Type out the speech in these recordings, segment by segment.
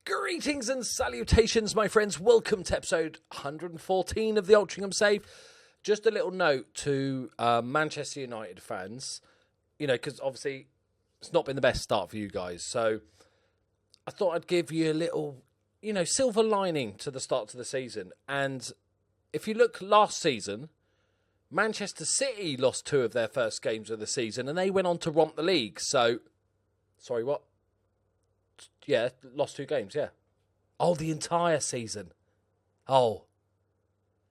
Greetings and salutations, my friends. Welcome to episode 114 of the Altrincham Save. Just a little note to Manchester United fans, because obviously it's not been the best start for you guys. So I thought I'd give you a little, silver lining to the start of the season. And if you look last season, Manchester City lost 2 of their first games of the season and they went on to romp the league. So, sorry, what? Yeah, lost 2 games, yeah. Oh, the entire season. Oh,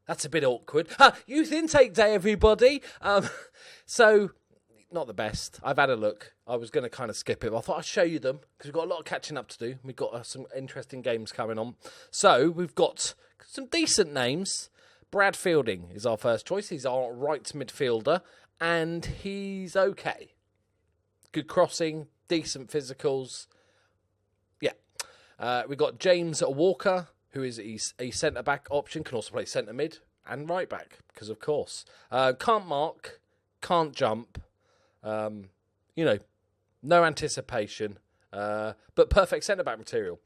that's a bit awkward. Youth intake day, everybody. So, not the best. I've had a look. I was going to kind of skip it. But I thought I'd show you them because we've got a lot of catching up to do. We've got some interesting games coming on. So, we've got some decent names. Brad Fielding is our first choice. He's our right midfielder, and he's okay. Good crossing, decent physicals. We've got James Walker, who is a centre-back option, can also play centre-mid and right-back, because of course. Can't mark, can't jump, no anticipation, but perfect centre-back material.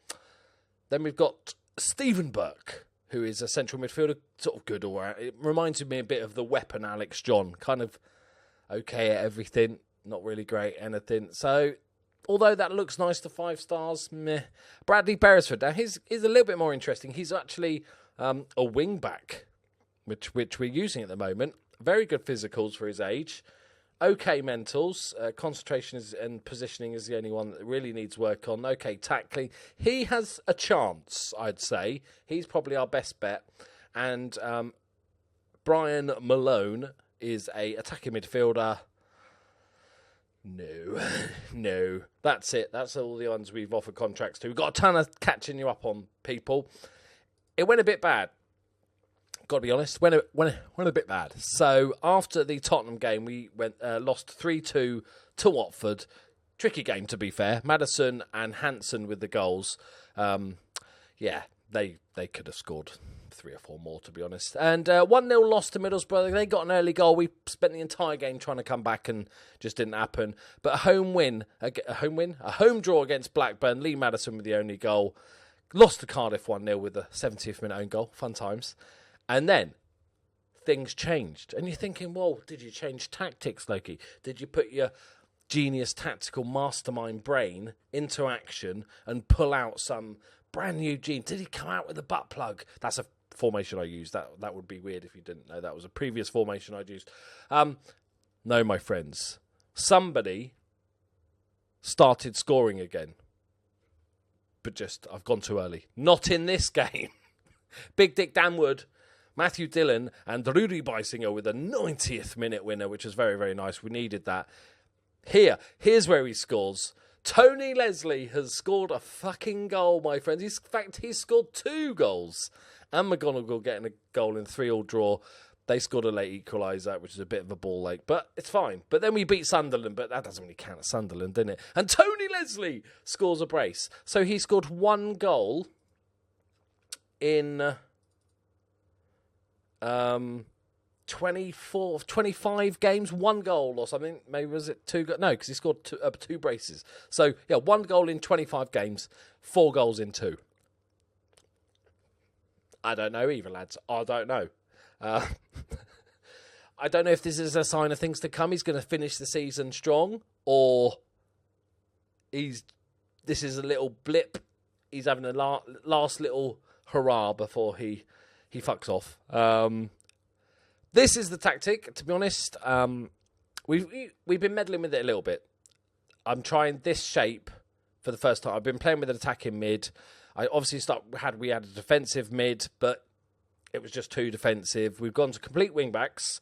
Then we've got Stephen Burke, who is a central midfielder, sort of good all right. It reminds me a bit of the weapon Alex John, kind of okay at everything, not really great at anything. So, although that looks nice to 5 stars, meh. Bradley Beresford. Now, his is a little bit more interesting. He's actually a wing-back, which we're using at the moment. Very good physicals for his age. Okay mentals. Concentration and positioning is the only one that really needs work on. Okay tackling. He has a chance, I'd say. He's probably our best bet. And Brian Malone is a attacking midfielder. No. That's it. That's all the ones we've offered contracts to. We've got a ton of catching you up on, people. It went a bit bad. Got to be honest, went a bit bad. So after the Tottenham game, we lost 3-2 to Watford. Tricky game, to be fair. Maddison and Hansen with the goals. They could have scored 3 or 4 more, to be honest. And 1-0 loss to Middlesbrough. They got an early goal. We spent the entire game trying to come back and just didn't happen. But a home draw against Blackburn. Lee Maddison with the only goal. Lost to Cardiff 1-0 with the 70th minute own goal. Fun times. And then things changed. And you're thinking, well, did you change tactics, Loki? Did you put your genius tactical mastermind brain into action and pull out some brand new gene? Did he come out with a butt plug? That's a formation I used. That would be weird if you didn't know. That was a previous formation I'd used. No, my friends. Somebody started scoring again. But I've gone too early. Not in this game. Big Dick Danwood, Matthew Dillon and Rudy Beisinger with a 90th minute winner, which was very, very nice. We needed that. Here's where he scores. Tony Leslie has scored a fucking goal, my friends. In fact, he's scored 2 goals. And McGonagall getting a goal in 3-3 draw. They scored a late equaliser, which is a bit of a ball ache, but it's fine. But then we beat Sunderland, but that doesn't really count as Sunderland, didn't it? And Tony Leslie scores a brace. So he scored 1 goal in 25 games, 1 goal or something. Maybe was it 2? No, because he scored 2 braces. So, 1 goal in 25 games, 4 goals in 2. I don't know either, lads. I don't know. I don't know if this is a sign of things to come. He's going to finish the season strong, or this is a little blip. He's having a last little hurrah before he fucks off. This is the tactic, to be honest. We've been meddling with it a little bit. I'm trying this shape for the first time. I've been playing with an attacking mid. I obviously we had a defensive mid, but it was just too defensive. We've gone to complete wing backs,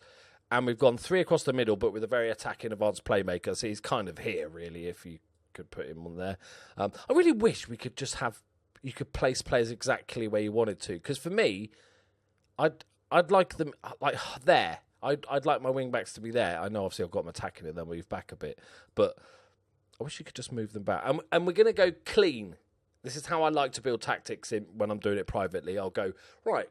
and we've gone 3 across the middle, but with a very attacking, advanced playmaker. So he's kind of here, really, if you could put him on there. I really wish we could just you could place players exactly where you wanted to. Because for me, I'd like them like there. I'd like my wing backs to be there. I know obviously I've got them attacking and then move back a bit, but I wish you could just move them back. And we're going to go clean. This is how I like to build tactics when I'm doing it privately. I'll go, right,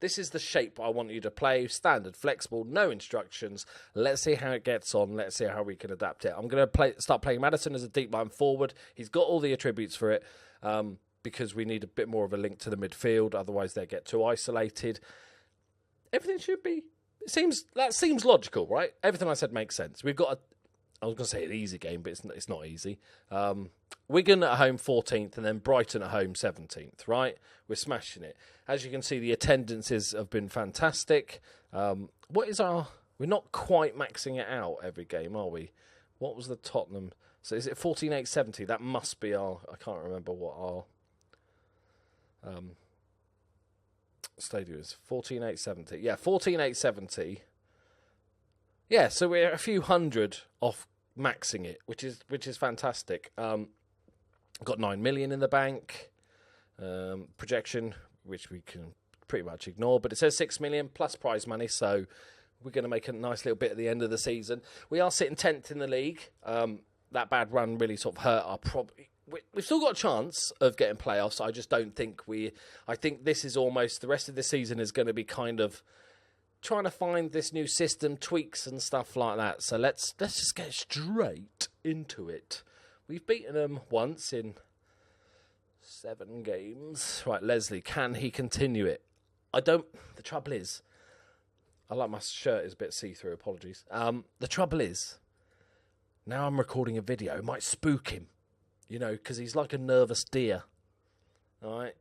this is the shape I want you to play. Standard, flexible, no instructions. Let's see how it gets on. Let's see how we can adapt it. I'm going to start playing Maddison as a deep line forward. He's got all the attributes for it. because we need a bit more of a link to the midfield. Otherwise, they get too isolated. Everything should be. That seems logical, right? Everything I said makes sense. We've got I was going to say an easy game, but it's not easy. Wigan at home 14th and then Brighton at home 17th, right? We're smashing it. As you can see, the attendances have been fantastic. We're not quite maxing it out every game, are we? What was the Tottenham? So is it 14,870? That must be I can't remember what our stadium is. 14,870. Yeah, 14,870. Yeah, so we're a few hundred off maxing it, which is fantastic. Got 9 million in the bank. Projection, which we can pretty much ignore, but it says 6 million plus prize money, so we're going to make a nice little bit at the end of the season. We are sitting 10th in the league. That bad run really sort of hurt our we've still got a chance of getting playoffs. I just don't think I think this is almost, the rest of the season is going to be kind of trying to find this new system, tweaks and stuff like that. So let's just get straight into it. We've beaten them once in 7 games. Right, Leslie, can he continue it? The trouble is, I like my shirt is a bit see-through, apologies. The trouble is, now I'm recording a video, it might spook him, because he's like a nervous deer. All right,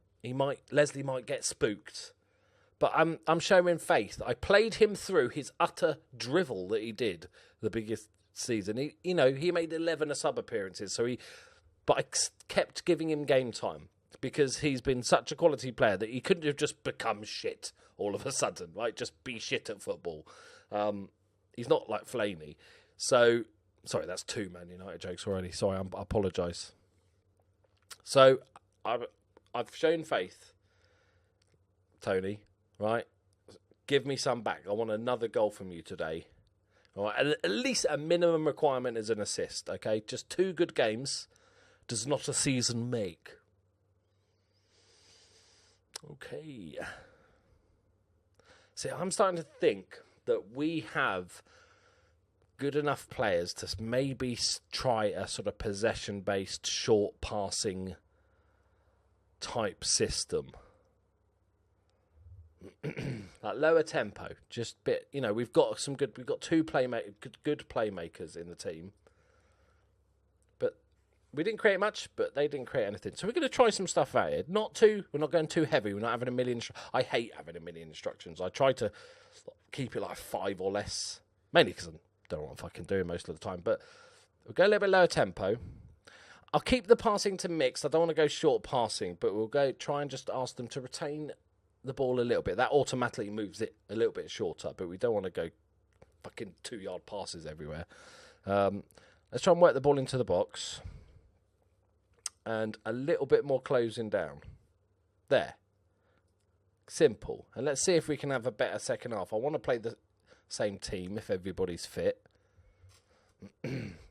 Leslie might get spooked. But I'm showing faith. I played him through his utter drivel that he did the biggest season. He made 11 sub appearances, but I kept giving him game time because he's been such a quality player that he couldn't have just become shit all of a sudden, right? Just be shit at football. He's not like Flaney. So, sorry, that's 2 Man United jokes already. Sorry, I apologise. So, I've shown faith, Tony. Right, give me some back. I want another goal from you today. All right, at least a minimum requirement is an assist. Okay, just 2 good games does not a season make. Okay. See, I'm starting to think that we have good enough players to maybe try a sort of possession-based, short passing type system. Like lower tempo, just bit. We've got 2 good playmakers in the team, but we didn't create much. But they didn't create anything, so we're going to try some stuff out here. We're not going too heavy. We're not having a million. I hate having a million instructions. I try to keep it like 5 or less, mainly because I don't know what I'm fucking doing most of the time. But we'll go a little bit lower tempo. I'll keep the passing to mixed. I don't want to go short passing, but we'll go try and just ask them to retain the ball a little bit. That automatically moves it a little bit shorter, but we don't want to go fucking 2-yard passes everywhere. Let's try and work the ball into the box and a little bit more closing down. There. Simple. And let's see if we can have a better second half. I want to play the same team if everybody's fit.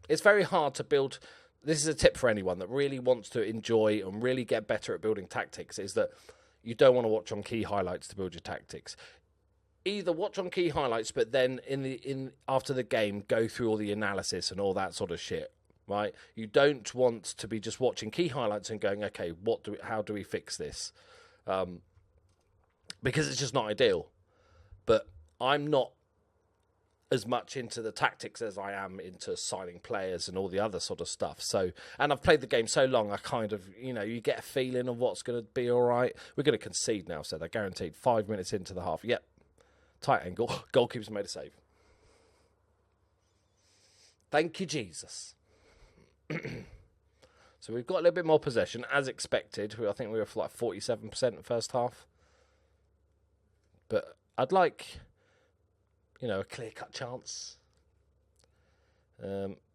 It's very hard to build. This is a tip for anyone that really wants to enjoy and really get better at building tactics, is that you don't want to watch on key highlights to build your tactics. Either watch on key highlights, but then after the game, go through all the analysis and all that sort of shit, right? You don't want to be just watching key highlights and going, okay, how do we fix this? Because it's just not ideal. But I'm not as much into the tactics as I am into signing players and all the other sort of stuff. So, and I've played the game so long, I kind of, you get a feeling of what's going to be all right. We're going to concede now, so they're guaranteed 5 minutes into the half. Yep. Tight angle. Goalkeeper's made a save. Thank you, Jesus. So we've got a little bit more possession, as expected. I think we were for like 47% in the first half. But I'd like, a clear-cut chance.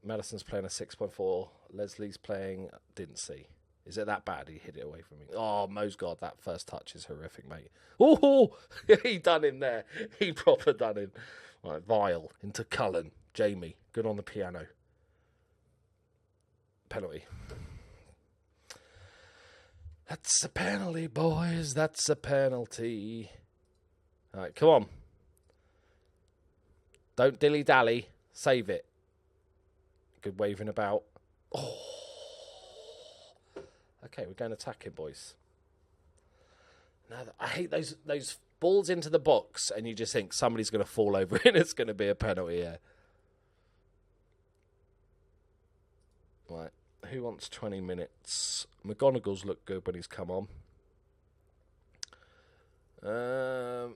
Madison's playing a 6.4. Leslie's playing, didn't see. Is it that bad? He hit it away from me. Oh, Mo's God, that first touch is horrific, mate. Oh, he done him there. He proper done him. Right, Vile into Cullen. Jamie, good on the piano. Penalty. That's a penalty, boys. That's a penalty. All right, come on. Don't dilly-dally. Save it. Good waving about. Oh. Okay, we're going attacking, boys. Now, I hate those balls into the box, and you just think somebody's going to fall over and it's going to be a penalty, yeah. Right, who wants 20 minutes? McGonagall's looked good when he's come on. I'm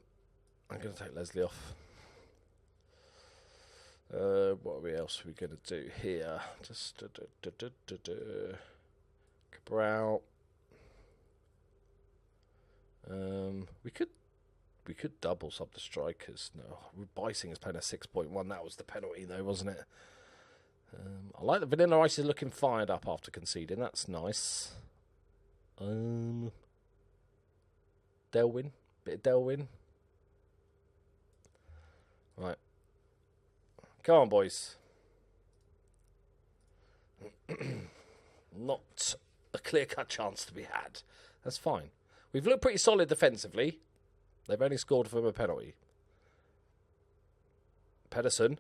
going to take Leslie off. What else are we going to do here? Just Cabral. We could double sub the strikers. No, Bicing is playing a 6.1. That was the penalty, though, wasn't it? I like the Vanilla Ice is looking fired up after conceding. That's nice. Delwyn. Bit of Delwyn. Right. Come on, boys. Not a clear-cut chance to be had. That's fine. We've looked pretty solid defensively. They've only scored from a penalty. Pedersen.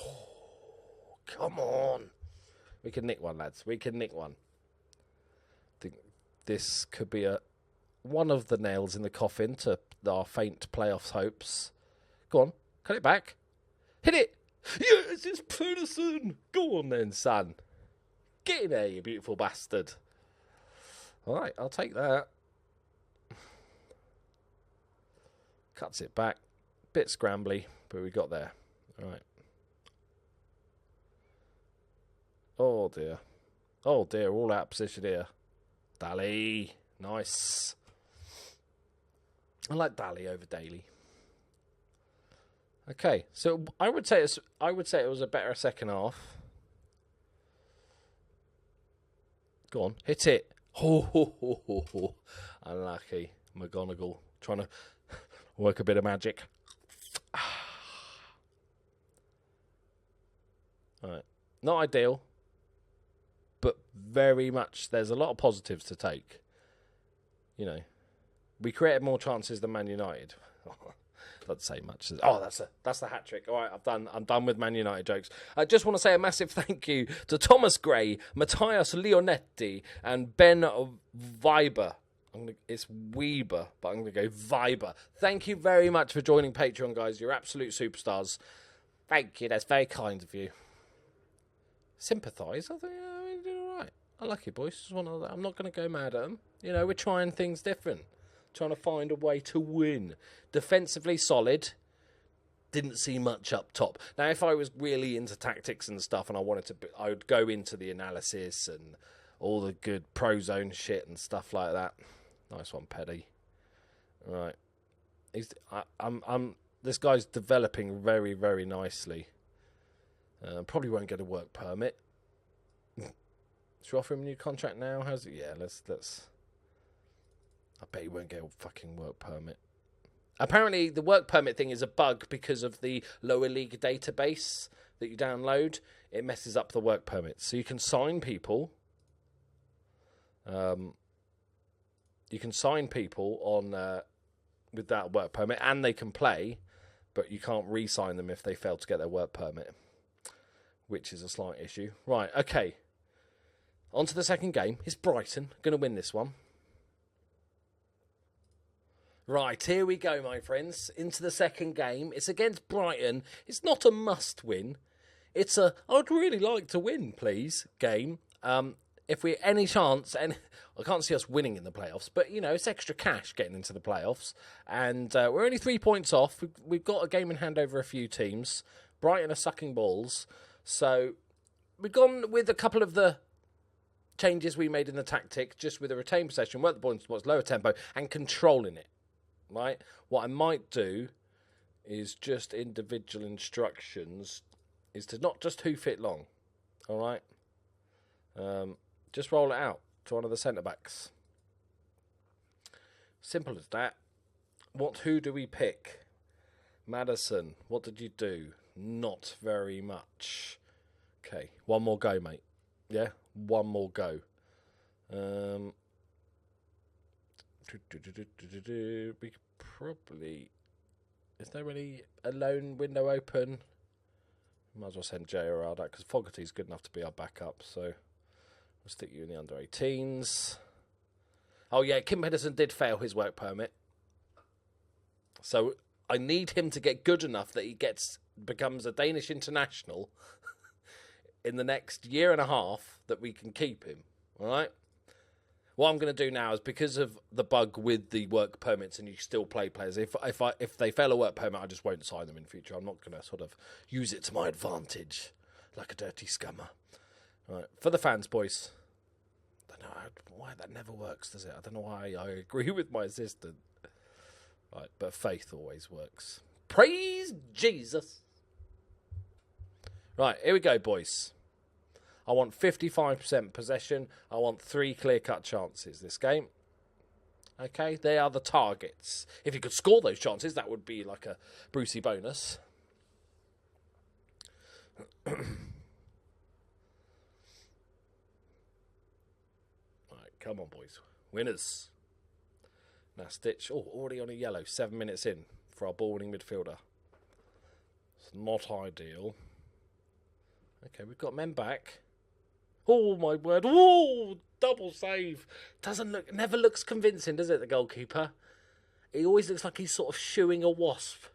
Oh, come on. We can nick one, lads. We can nick one. I think this could be one of the nails in the coffin to our faint playoffs hopes. Go on. Cut it back. Hit it. Yes, it's Pedersen. Go on then, son. Get in there, you beautiful bastard. All right, I'll take that. Cuts it back. Bit scrambly, but we got there. All right. Oh, dear. Oh, dear. All out of position here. Daly. Nice. I like Daly over Daly. Okay, so I would say it was a better second half. Go on, hit it. Ho. Unlucky. McGonagall trying to work a bit of magic. All right, not ideal, but very much. There's a lot of positives to take. You know, we created more chances than Man United. Not say much. Oh, that's the hat trick. All right, I'm done with Man United jokes. I just want to say a massive thank you to Thomas Gray, Matthias Leonetti, and Ben Viber. It's Weber, but I'm going to go Viber. Thank you very much for joining Patreon, guys. You're absolute superstars. Thank you. That's very kind of you. Sympathise. I think you did all right. I like you, boys. I'm not going to go mad at them. You know, we're trying things different. Trying to find a way to win. Defensively solid. Didn't see much up top. Now, if I was really into tactics and stuff and I would go into the analysis and all the good pro zone shit and stuff like that. Nice one, Petty. Right. This guy's developing very, very nicely. Probably won't get a work permit. Should we offer him a new contract now? How's it? Yeah, let's. I bet he won't get a fucking work permit. Apparently, the work permit thing is a bug because of the lower league database that you download. It messes up the work permits. So you can sign people. You can sign people on with that work permit, and they can play, but you can't re-sign them if they fail to get their work permit, which is a slight issue. Right, okay. On to the second game. It's Brighton. Going to win this one. Right, here we go, my friends, into the second game. It's against Brighton. It's not a must-win. It's a, I'd really like to win, please, game. If we any chance, and I can't see us winning in the playoffs, but, you know, it's extra cash getting into the playoffs. And we're only 3 points off. We've got a game in hand over a few teams. Brighton are sucking balls. So we've gone with a couple of the changes we made in the tactic, just with a retained possession, work the ball towards lower tempo, and controlling it. Right, what I might do is just individual instructions is to not just hoof it long. All right, just roll it out to one of the centre backs. Simple as that. Who do we pick? Maddison. What did you do? Not very much. Okay, one more go, mate. Yeah, one more go. We could probably... Is there really a loan window open? Might as well send JRR that, because Fogarty's good enough to be our backup, so We'll stick you in the under-18s. Oh, yeah, Kim Pedersen did fail his work permit. So I need him to get good enough that he becomes a Danish international in the next year and a half that we can keep him. All right? What I'm going to do now is, because of the bug with the work permits and you still play players, if they fail a work permit, I just won't sign them in future. I'm not going to sort of use it to my advantage like a dirty scummer. All right, for the fans, boys. I don't know why that never works, does it? I don't know why I agree with my assistant. Right, but faith always works. Praise Jesus. Right, here we go, boys. I want 55% possession. I want 3 clear-cut chances this game. Okay, they are the targets. If you could score those chances, that would be like a Brucey bonus. Right, come on, boys. Winners. Now, Stitch. Oh, already on a yellow. 7 minutes in for our ball-winning midfielder. It's not ideal. Okay, we've got men back. Oh, my word. Oh, double save. Never looks convincing, does it, the goalkeeper? He always looks like he's sort of shooing a wasp.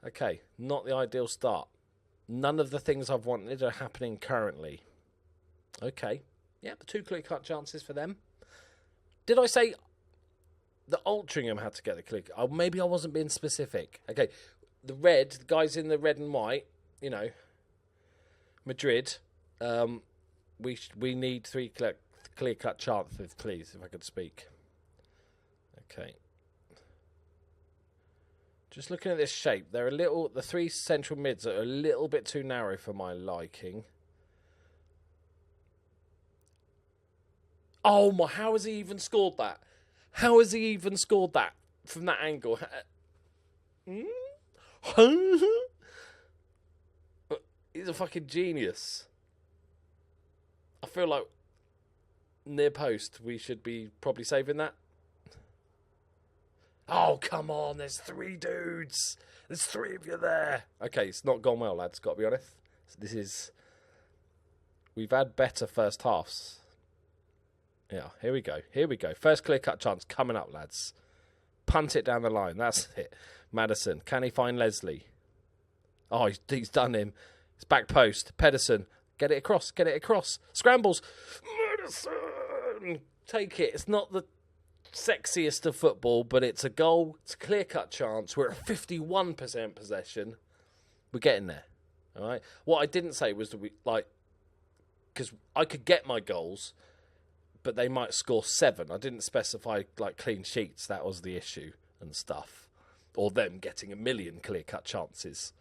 Okay, not the ideal start. None of the things I've wanted are happening currently. Okay. Yeah, the 2 clear-cut chances for them. Did I say that Altrincham had to get the clear? Oh, maybe I wasn't being specific. Okay, the guys in the red and white, Madrid... we need 3 clear-cut chances, please, if I could speak. Okay. Just looking at this shape, the 3 central mids are a little bit too narrow for my liking. Oh my, how has he even scored that? How has he even scored that from that angle? He's a fucking genius. I feel like near post, we should be probably saving that. Oh, come on. There's 3 dudes. There's 3 of you there. Okay, it's not gone well, lads. Got to be honest. We've had better first halves. Yeah, here we go. First clear-cut chance coming up, lads. Punt it down the line. That's it. Madison. Can he find Leslie? Oh, he's done him. It's back post. Pedersen. Get it across. Scrambles. Madison! Take it. It's not the sexiest of football, but it's a goal. It's a clear-cut chance. We're at 51% possession. We're getting there. All right? What I didn't say was that because I could get my goals, but they might score 7. I didn't specify, clean sheets. That was the issue and stuff. Or them getting 1 million clear-cut chances.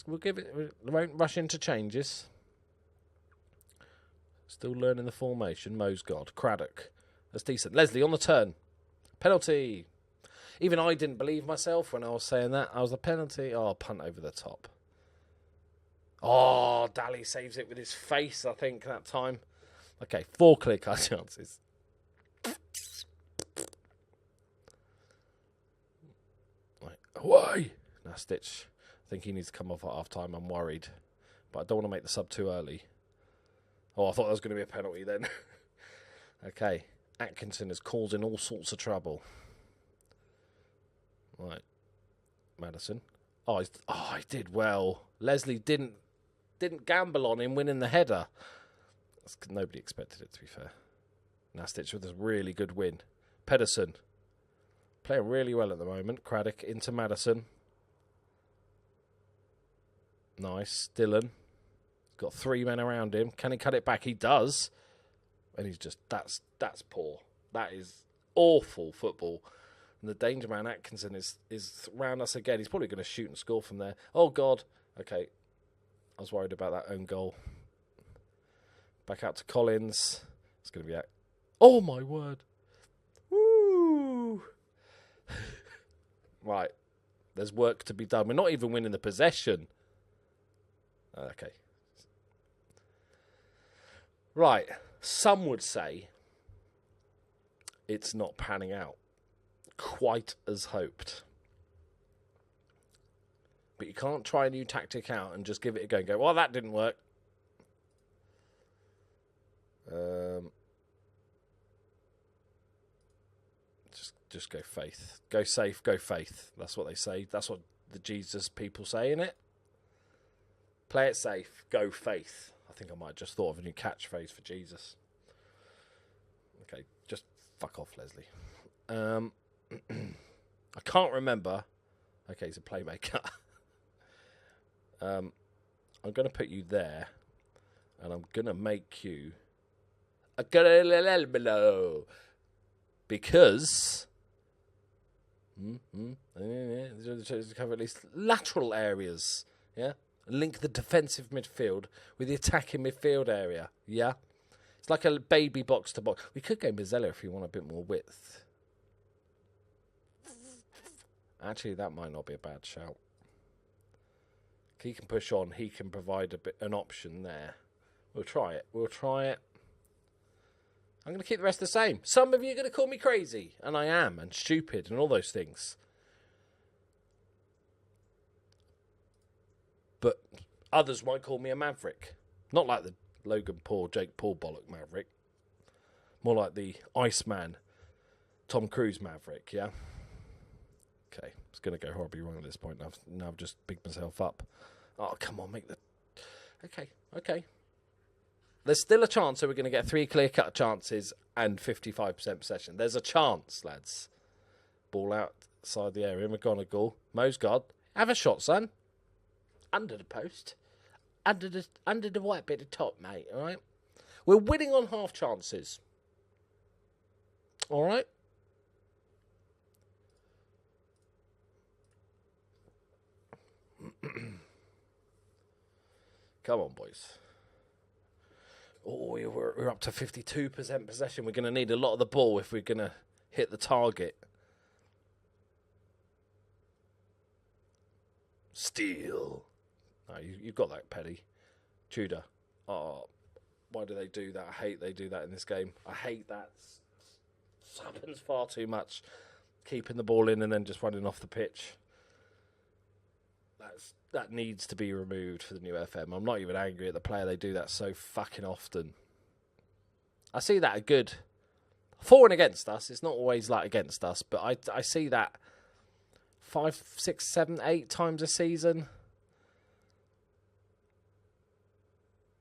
We'll give it. We won't rush into changes. Still learning the formation. Mo's God. Craddock. That's decent. Leslie on the turn. Penalty. Even I didn't believe myself when I was saying that. I was a penalty. Oh, punt over the top. Oh, Daly saves it with his face, I think, that time. Okay, 4 clear-cut chances. Right, away. Now, Stitch. I think he needs to come off at half-time. I'm worried. But I don't want to make the sub too early. Oh, I thought that was going to be a penalty then. Okay. Atkinson is causing all sorts of trouble. Right. Madison. Oh, he did well. Leslie didn't gamble on him winning the header. Nobody expected it, to be fair. Now Stitch with a really good win. Pedersen. Playing really well at the moment. Craddock into Madison. Nice. Dylan. Got 3 men around him. Can he cut it back? He does. And he's just... That's poor. That is awful football. And the danger man, Atkinson, is round us again. He's probably going to shoot and score from there. Oh, God. Okay. I was worried about that own goal. Back out to Collins. It's going to be... Oh, my word. Woo! Right. There's work to be done. We're not even winning the possession. Okay. Right. Some would say it's not panning out quite as hoped. But you can't try a new tactic out and just give it a go and go, well, that didn't work. Just go faith. Go safe, go faith. That's what they say. That's what the Jesus people say, innit? Play it safe, go faith. I think I might have just thought of a new catchphrase for Jesus. Okay, just fuck off, Leslie. I can't remember. Okay, he's a playmaker. I'm going to put you there, and I'm going to make you a below because cover at least lateral areas. Yeah, link the defensive midfield with the attacking midfield area. Yeah, it's like a baby box to box. We could go Mazzella if you want a bit more width. Actually, that might not be a bad shout. He can push on. He can provide an option there. We'll try it. I'm going to keep the rest the same. Some of you are going to call me crazy, and I am, and stupid, and all those things. But others might call me a maverick. Not like the Logan Paul, Jake Paul bollock maverick. More like the Iceman, Tom Cruise maverick, yeah? Okay, it's going to go horribly wrong at this point. Now I've just bigged myself up. Oh, come on, make the... Okay. There's still a chance that we're going to get 3 clear-cut chances and 55% possession. There's a chance, lads. Ball outside the area. McGonagall. Mo's God. Have a shot, son. Under the post. Under the white bit of top, mate, all right? We're winning on half chances. All right? Come on, boys. Oh, we're up to 52% possession. We're going to need a lot of the ball if we're going to hit the target. Steal. No, you've got that, Petty. Tudor. Oh, why do they do that? I hate they do that in this game. I hate that. It happens far too much. Keeping the ball in and then just running off the pitch. That needs to be removed for the new FM. I'm not even angry at the player. They do that so fucking often. I see that good for and against us. It's not always like against us, but I see that 5, 6, 7, 8 times a season.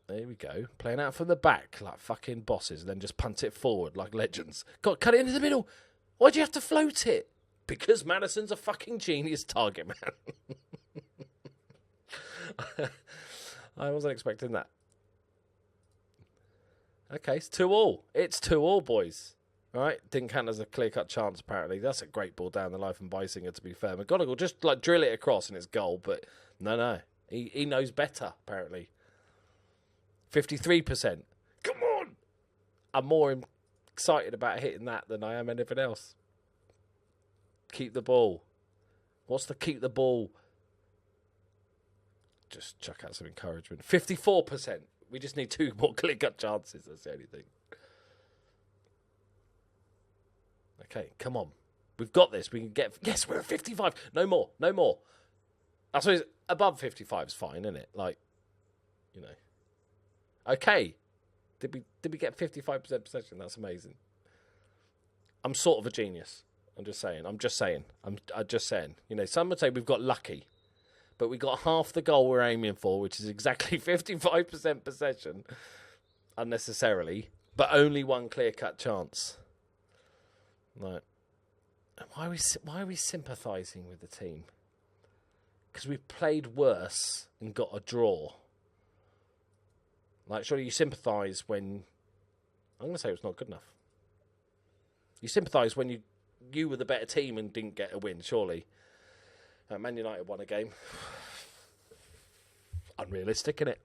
There we go. Playing out from the back like fucking bosses, and then just punt it forward like legends. Got cut it into the middle. Why'd you have to float it? Because Madison's a fucking genius target man. I wasn't expecting that. Okay, it's 2-2. It's 2-2, boys. All right, didn't count as a clear-cut chance, apparently. That's a great ball down the line from Beisinger, to be fair. McGonagall just like drill it across and it's goal, but no. He knows better, apparently. 53%. Come on! I'm more excited about hitting that than I am anything else. Keep the ball. What's the keep the ball? Just chuck out some encouragement. 54%. We just need 2 more clear-cut chances. That's the only thing. Okay, come on. We've got this. We can get... Yes, we're at 55. No more. I suppose above 55 is fine, isn't it? Like, you know. Okay. Did we get 55% possession? That's amazing. I'm sort of a genius. I'm just saying. I'm just saying. You know, some would say we've got lucky. But we got half the goal we're aiming for, which is exactly 55% possession, unnecessarily, but only 1 clear-cut chance. Right. Why are we sympathising with the team? Because we've played worse and got a draw. Like, surely you sympathise when... I'm going to say it's not good enough. You sympathise when you were the better team and didn't get a win, surely. Man United won a game. Unrealistic, innit?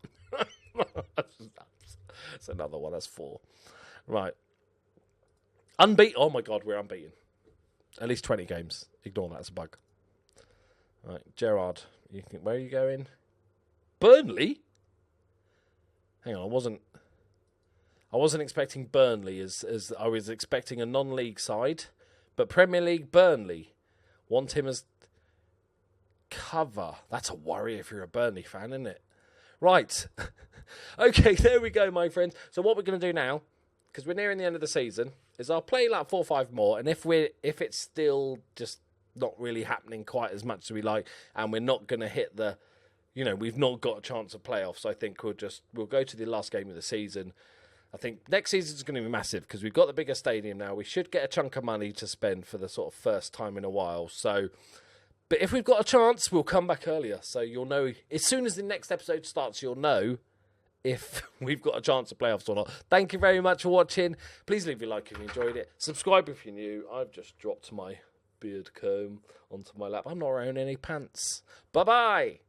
That's another one. That's 4. Right. Unbeaten. Oh, my God, we're unbeaten. At least 20 games. Ignore that as a bug. Right, Gerard. Where are you going? Burnley? Hang on, I wasn't expecting Burnley as I was expecting a non-league side. But Premier League Burnley. Want him as... cover. That's a worry if you're a Burnley fan, isn't it? Right. Okay, there we go, my friends. So what we're going to do now because we're nearing the end of the season, is I'll play like 4 or 5 more, and if it's still just not really happening quite as much as we like, and we're not going to hit the, we've not got a chance of playoffs, I think we'll go to the last game of the season. I think next season's going to be massive because we've got the bigger stadium now. We should get a chunk of money to spend for the sort of first time in a while. So, but if we've got a chance, we'll come back earlier. So you'll know as soon as the next episode starts, you'll know if we've got a chance of playoffs or not. Thank you very much for watching. Please leave a like if you enjoyed it. Subscribe if you're new. I've just dropped my beard comb onto my lap. I'm not wearing any pants. Bye-bye.